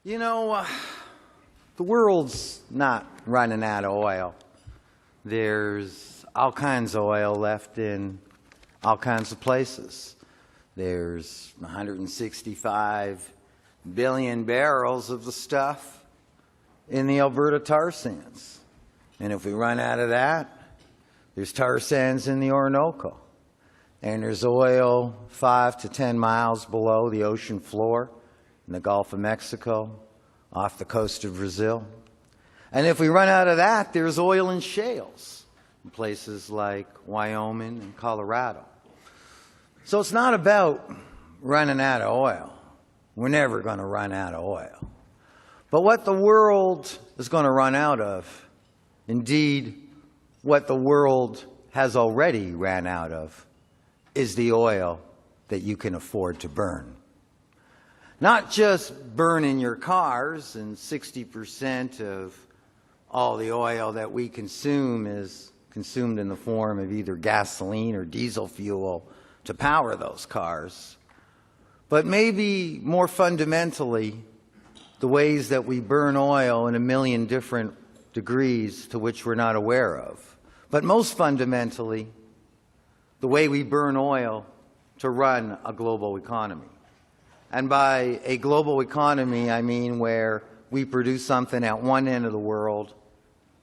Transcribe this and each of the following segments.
You know, the world's not running out of oil. There's all kinds of oil left in all kinds of places. There's 165 billion barrels of the stuff in the Alberta tar sands. And if we run out of that, there's tar sands in the Orinoco. And there's oil 5 to 10 miles below the ocean floor in the Gulf of Mexico, off the coast of Brazil. And if we run out of that, there's oil in shales in places like Wyoming and Colorado. So it's not about running out of oil. We're never going to run out of oil. But what the world is going to run out of, indeed, what the world has already ran out of, is the oil that you can afford to burn. Not just burn in your cars, and 60% of all the oil that we consume is consumed in the form of either gasoline or diesel fuel to power those cars. But maybe more fundamentally, the ways that we burn oil in a million different degrees to which we're not aware of. But most fundamentally, the way we burn oil to run a global economy. And by a global economy, I mean where we produce something at one end of the world,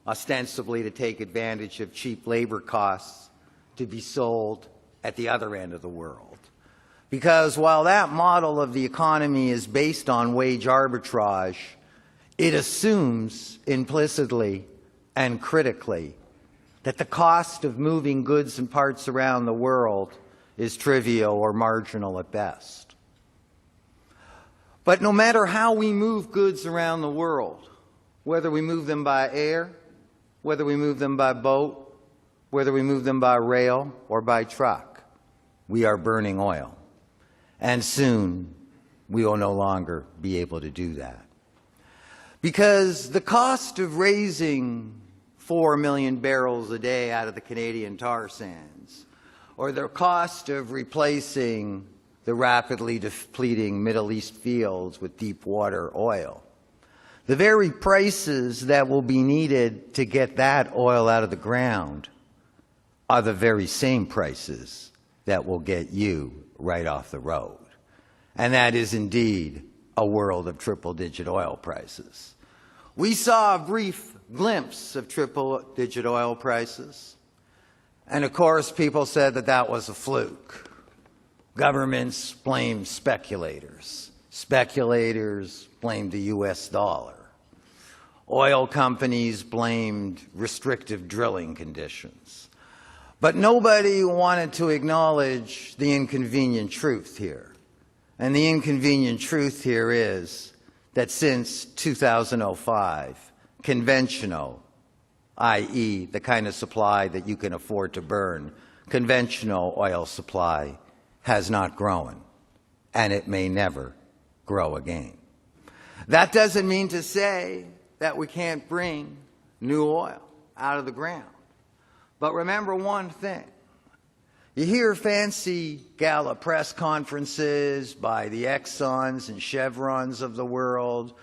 ostensibly to take advantage of cheap labor costs, to be sold at the other end of the world. Because while that model of the economy is based on wage arbitrage, it assumes implicitly and critically that the cost of moving goods and parts around the world is trivial or marginal at best. But no matter how we move goods around the world, whether we move them by air, whether we move them by boat, whether we move them by rail or by truck, we are burning oil. And soon we will no longer be able to do that. Because the cost of raising 4 million barrels a day out of the Canadian tar sands, or the cost of replacing the rapidly depleting Middle East fields with deep water oil, the very prices that will be needed to get that oil out of the ground are the very same prices that will get you right off the road. And that is indeed a world of triple-digit oil prices. We saw a brief glimpse of triple-digit oil prices. And of course, people said that that was a fluke. Governments blamed speculators. Speculators blamed the U.S. dollar. Oil companies blamed restrictive drilling conditions. But nobody wanted to acknowledge the inconvenient truth here. And the inconvenient truth here is that since 2005, conventional, i.e. the kind of supply that you can afford to burn, conventional oil supply has not grown, and it may never grow again. That doesn't mean to say that we can't bring new oil out of the ground. But remember one thing. You hear fancy gala press conferences by the Exxons and Chevrons of the world,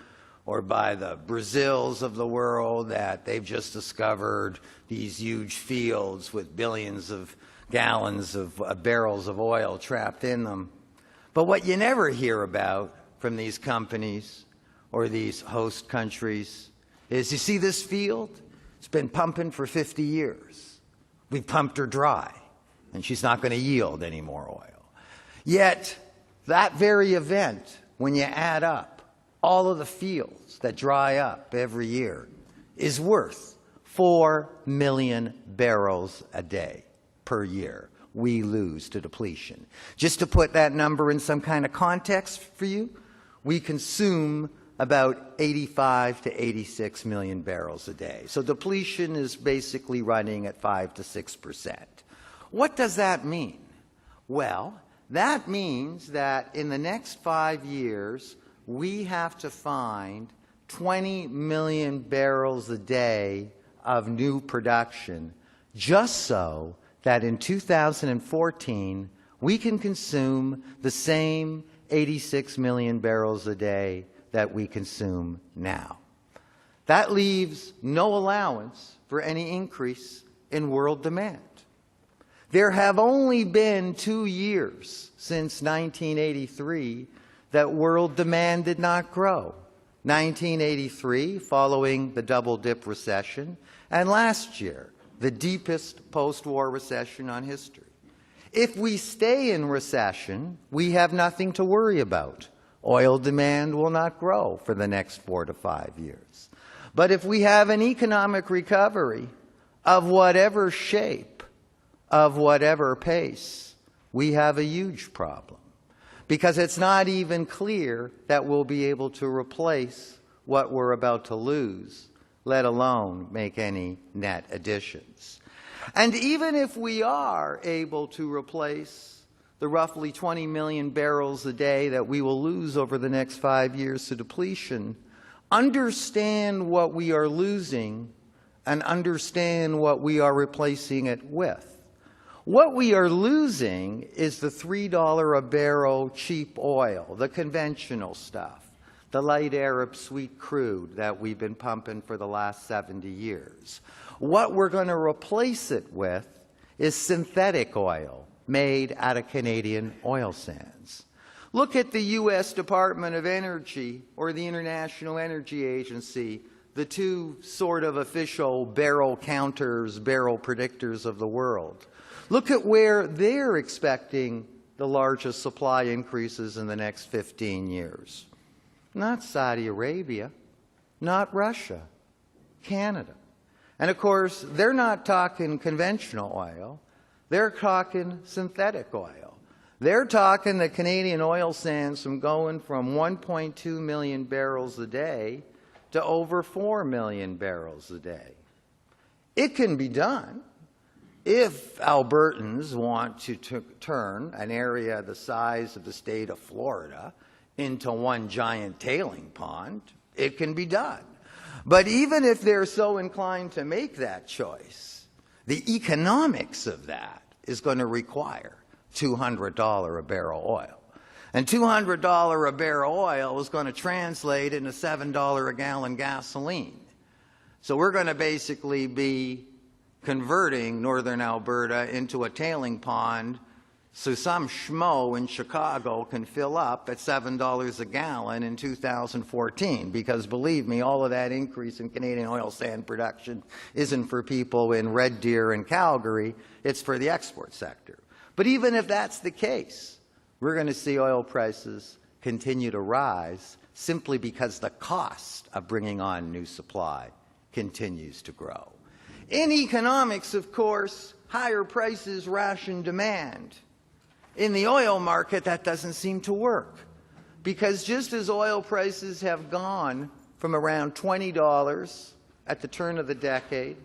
or by the Brazils of the world, that they've just discovered these huge fields with billions of gallons of barrels of oil trapped in them. But what you never hear about from these companies or these host countries is, you see this field? It's been pumping for 50 years. We pumped her dry, and she's not going to yield any more oil. Yet, that very event, when you add up all of the fields that dry up every year, is worth 4 million barrels a day per year we lose to depletion. Just to put that number in some kind of context for you, we consume about 85 to 86 million barrels a day. So depletion is basically running at 5 to 6%. What does that mean? Well, that means that in the next 5 years, we have to find 20 million barrels a day of new production just so that in 2014, we can consume the same 86 million barrels a day that we consume now. That leaves no allowance for any increase in world demand. There have only been 2 years since 1983 that world demand did not grow. 1983, following the double-dip recession, and last year, the deepest post-war recession on history. If we stay in recession, we have nothing to worry about. Oil demand will not grow for the next 4 to 5 years. But if we have an economic recovery of whatever shape, of whatever pace, we have a huge problem. Because it's not even clear that we'll be able to replace what we're about to lose, let alone make any net additions. And even if we are able to replace the roughly 20 million barrels a day that we will lose over the next 5 years to depletion, understand what we are losing and understand what we are replacing it with. What we are losing is the $3 a barrel cheap oil, the conventional stuff, the light Arab sweet crude that we've been pumping for the last 70 years. What we're going to replace it with is synthetic oil made out of Canadian oil sands. Look at the U.S. Department of Energy or the International Energy Agency, the two sort of official barrel counters, barrel predictors of the world. Look at where they're expecting the largest supply increases in the next 15 years. Not Saudi Arabia, not Russia, Canada. And of course, they're not talking conventional oil, they're talking synthetic oil. They're talking the Canadian oil sands from going from 1.2 million barrels a day to over 4 million barrels a day. It can be done. If Albertans want to turn an area the size of the state of Florida into one giant tailing pond, it can be done. But even if they're so inclined to make that choice, the economics of that is going to require $200 a barrel oil. And $200 a barrel oil is going to translate into $7 a gallon gasoline. So we're going to basically be converting northern Alberta into a tailing pond so some schmo in Chicago can fill up at $7 a gallon in 2014. Because believe me, all of that increase in Canadian oil sand production isn't for people in Red Deer and Calgary, it's for the export sector. But even if that's the case, we're going to see oil prices continue to rise simply because the cost of bringing on new supply continues to grow. In economics, of course, higher prices ration demand. In the oil market, that doesn't seem to work, because just as oil prices have gone from around $20 at the turn of the decade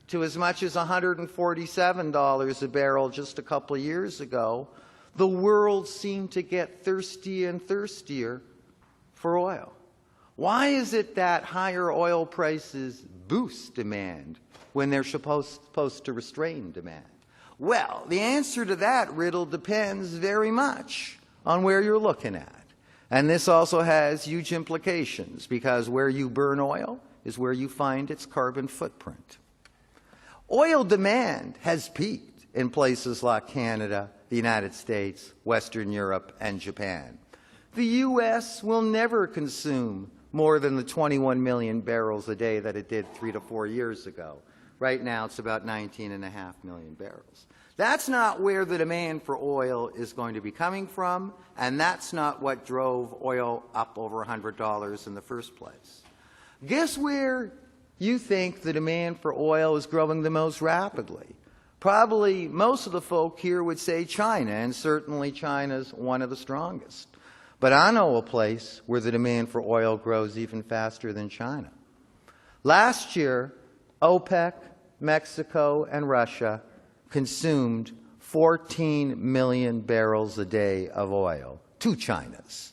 to as much as $147 a barrel just a couple of years ago, the world seemed to get thirstier and thirstier for oil. Why is it that higher oil prices boost demand when they're supposed to restrain demand? Well, the answer to that riddle depends very much on where you're looking at. And this also has huge implications, because where you burn oil is where you find its carbon footprint. Oil demand has peaked in places like Canada, the United States, Western Europe, and Japan. The U.S. will never consume more than the 21 million barrels a day that it did 3 to 4 years ago. Right now, it's about 19.5 million barrels. That's not where the demand for oil is going to be coming from, and that's not what drove oil up over $100 in the first place. Guess where you think the demand for oil is growing the most rapidly? Probably most of the folk here would say China, and certainly China's one of the strongest. But I know a place where the demand for oil grows even faster than China. Last year, OPEC, Mexico, and Russia consumed 14 million barrels a day of oil, 2 Chinas.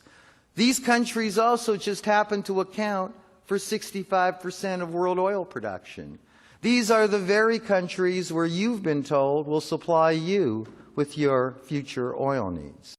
These countries also just happen to account for 65% of world oil production. These are the very countries where you've been told will supply you with your future oil needs.